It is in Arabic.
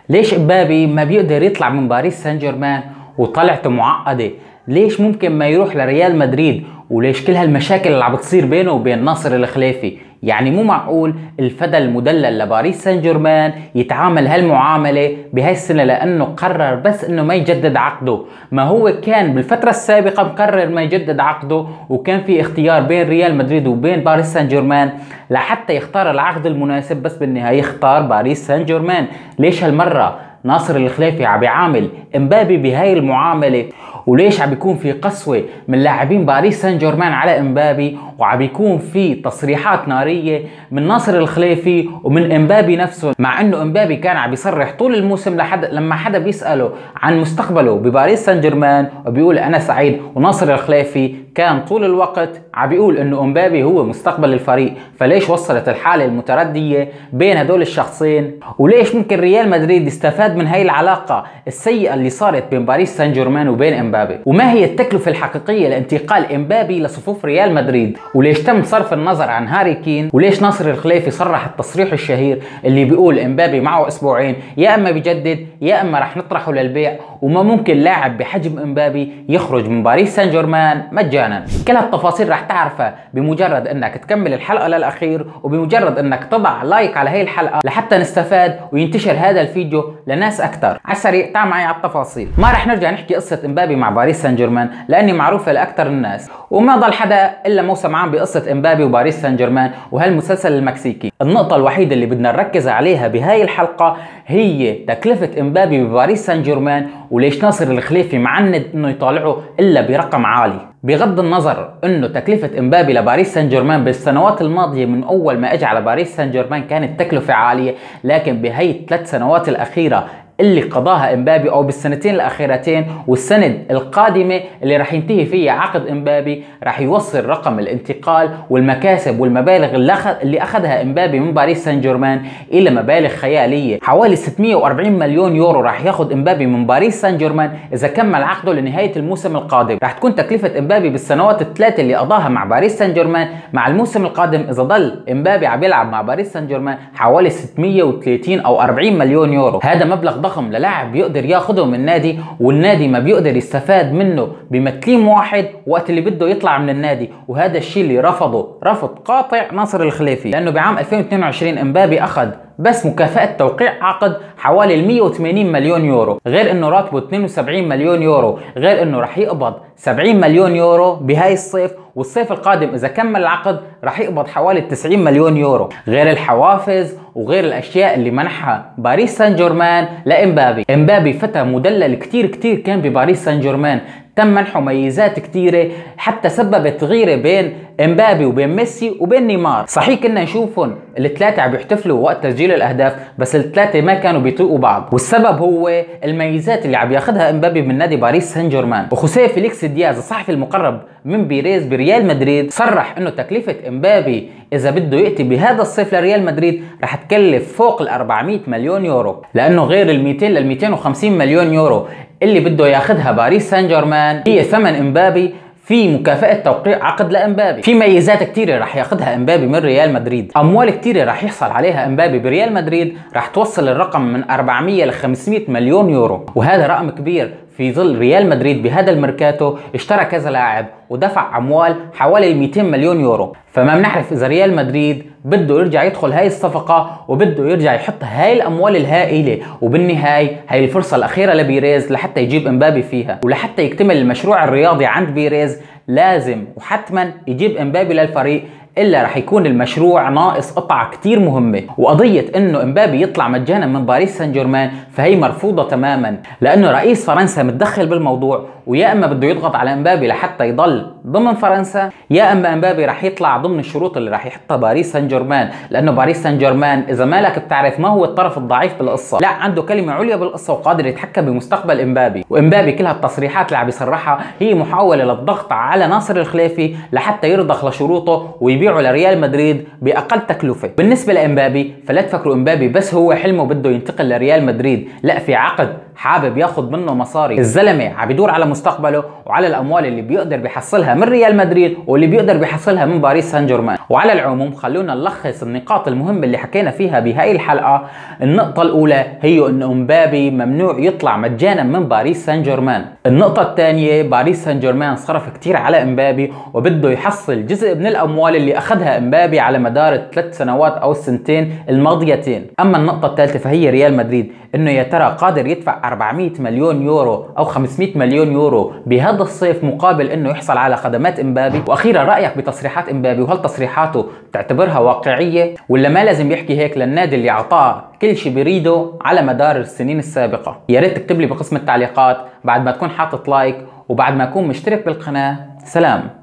ليش امبابي ما بيقدر يطلع من باريس سان جيرمان وطلعته معقدة؟ ليش ممكن ما يروح لريال مدريد؟ وليش كل هالمشاكل اللي عم بتصير بينه وبين ناصر الخليفي؟ يعني مو معقول الفدا المدلل لباريس سان جيرمان يتعامل هالمعاملة بهاي السنة لأنه قرر بس أنه ما يجدد عقده. ما هو كان بالفترة السابقة مقرر ما يجدد عقده، وكان في اختيار بين ريال مدريد وبين باريس سان جيرمان لحتى يختار العقد المناسب، بس بالنهاية اختار باريس سان جيرمان. ليش هالمرة ناصر الخليفي عم بيعامل امبابي بهاي المعاملة؟ وليش عم بيكون في قسوة من لاعبين باريس سان جيرمان على امبابي، وعم بيكون في تصريحات نارية من ناصر الخليفي ومن امبابي نفسه، مع انه امبابي كان عم بيصرح طول الموسم لما حدا بيسأله عن مستقبله بباريس سان جيرمان وبيقول انا سعيد، وناصر الخليفي كان طول الوقت عم بيقول انه امبابي هو مستقبل الفريق. فليش وصلت الحالة المتردية بين هدول الشخصين؟ وليش ممكن ريال مدريد يستفاد من هاي العلاقة السيئة اللي صارت بين باريس سان جيرمان وبين امبابي؟ وما هي التكلفة الحقيقية لانتقال امبابي لصفوف ريال مدريد؟ وليش تم صرف النظر عن هاري كين؟ وليش ناصر الخليفي صرح التصريح الشهير اللي بيقول امبابي معه اسبوعين يا اما بيجدد يا اما رح نطرحه للبيع، وما ممكن لاعب بحجم امبابي يخرج من باريس سان جيرمان مجانا؟ كل هالتفاصيل رح تعرفها بمجرد انك تكمل الحلقة للاخير، وبمجرد انك تضع لايك على هي الحلقة لحتى نستفاد وينتشر هذا الفيديو لناس اكثر. على السريع تعال معي على التفاصيل. ما رح نرجع نحكي قصة امبابي مع باريس سان جيرمان لاني معروفة لاكثر الناس، وما ضل حدا الا موسم عام بقصة امبابي وباريس سان جيرمان وهالمسلسل المكسيكي. النقطة الوحيدة اللي بدنا نركز عليها بهاي الحلقة هي تكلفة امبابي بباريس سان جيرمان، وليش ناصر الخليفي معند انه يطالعه الا برقم عالي. بغض النظر انه تكلفة امبابي لباريس سان جيرمان بالسنوات الماضية من اول ما اجى على باريس سان جيرمان كانت تكلفة عالية، لكن بهي الثلاث سنوات الاخيرة اللي قضاها امبابي او بالسنتين الاخيرتين والسنة القادمة اللي راح ينتهي فيها عقد امبابي، راح يوصل رقم الانتقال والمكاسب والمبالغ اللي اخذها امبابي من باريس سان جيرمان الى مبالغ خيالية. حوالي 640 مليون يورو راح ياخذ امبابي من باريس سان جيرمان اذا كمل عقده لنهاية الموسم القادم. راح تكون تكلفة امبابي بالسنوات الثلاثة اللي قضاها مع باريس سان جيرمان مع الموسم القادم اذا ضل امبابي عم يلعب مع باريس سان جيرمان حوالي 630 او 40 مليون يورو. هذا مبلغ ضخم للاعب بيقدر ياخده من النادي، والنادي ما بيقدر يستفاد منه بمتليم واحد وقت اللي بده يطلع من النادي. وهذا الشيء اللي رفضه رفض قاطع ناصر الخليفي، لانه بعام 2022 امبابي اخذ بس مكافأة توقيع عقد حوالي 180 مليون يورو، غير انه راتبه 72 مليون يورو، غير انه راح يقبض 70 مليون يورو بهاي الصيف، والصيف القادم اذا كمل العقد راح يقبض حوالي 90 مليون يورو، غير الحوافز وغير الاشياء اللي منحها باريس سان جيرمان لامبابي. امبابي فتى مدلل كتير كان بباريس سان جيرمان، تم منحه ميزات كتيرة حتى سببت غيرة بين امبابي وبين ميسي وبين نيمار. صحيح كنا نشوفهم الثلاثة عم يحتفلوا وقت تسجيل الاهداف، بس الثلاثة ما كانوا بيطيقوا بعض، والسبب هو الميزات اللي عم ياخذها امبابي من نادي باريس سان جيرمان. وخوسيه فيليكس دياز الصحفي المقرب من بيريز بريال مدريد صرح انه تكلفة امبابي اذا بده ياتي بهذا الصيف لريال مدريد رح تكلف فوق ال 400 مليون يورو، لانه غير ال 200 لل 250 مليون يورو اللي بده ياخذها باريس سان جيرمان هي ثمن امبابي في مكافأة توقيع عقد لامبابي. في ميزات كتيرة رح ياخذها امبابي من ريال مدريد، اموال كتيرة رح يحصل عليها امبابي بريال مدريد رح توصل الرقم من 400 ل 500 مليون يورو، وهذا رقم كبير في ظل ريال مدريد بهذا الميركاتو اشترى كذا لاعب ودفع اموال حوالي 200 مليون يورو. فما بنعرف اذا ريال مدريد بده يرجع يدخل هاي الصفقة وبده يرجع يحط هاي الاموال الهائلة، وبالنهاية هاي الفرصة الاخيرة لبيريز لحتى يجيب امبابي فيها، ولحتى يكتمل المشروع الرياضي عند بيريز لازم وحتما يجيب امبابي للفريق، الا رح يكون المشروع ناقص قطعة كتير مهمة. وقضية انه امبابي يطلع مجانا من باريس سان جيرمان فهي مرفوضة تماما، لانه رئيس فرنسا متدخل بالموضوع، ويا اما بده يضغط على امبابي لحتى يضل ضمن فرنسا، يا اما امبابي رح يطلع ضمن الشروط اللي رح يحطها باريس سان جيرمان، لانه باريس سان جيرمان اذا مالك بتعرف ما هو الطرف الضعيف بالقصة، لا عنده كلمة عليا بالقصة وقادر يتحكم بمستقبل امبابي. وامبابي كل هالتصريحات اللي عم يصرحها هي محاولة للضغط على ناصر الخليفي لحتى يرضخ لشروطه ويبيعه لريال مدريد باقل تكلفة. بالنسبة لامبابي فلا تفكروا امبابي بس هو حلمه بده ينتقل لريال مدريد، لا في عقد حابب ياخد منه مصاري. الزلمه عم يدور على مستقبله وعلى الاموال اللي بيقدر بيحصلها من ريال مدريد واللي بيقدر بيحصلها من باريس سان جيرمان. وعلى العموم خلونا نلخص النقاط المهمه اللي حكينا فيها بهاي الحلقه. النقطه الاولى هي انه امبابي ممنوع يطلع مجانا من باريس سان جيرمان. النقطه الثانيه باريس سان جيرمان صرف كتير على امبابي وبده يحصل جزء من الاموال اللي اخذها امبابي على مدار الثلاث سنوات او السنتين الماضيتين. اما النقطه الثالثه فهي ريال مدريد، انه يا ترى قادر يدفع 400 مليون يورو او 500 مليون يورو بهذا الصيف مقابل انه يحصل على خدمات امبابي؟ واخيرا رايك بتصريحات امبابي، وهل تصريحاته تعتبرها واقعيه ولا ما لازم يحكي هيك للنادي اللي اعطاه كل شيء بيريده على مدار السنين السابقه؟ يا ريت تكتب لي بقسم التعليقات بعد ما تكون حاطط لايك وبعد ما اكون مشترك بالقناه. سلام.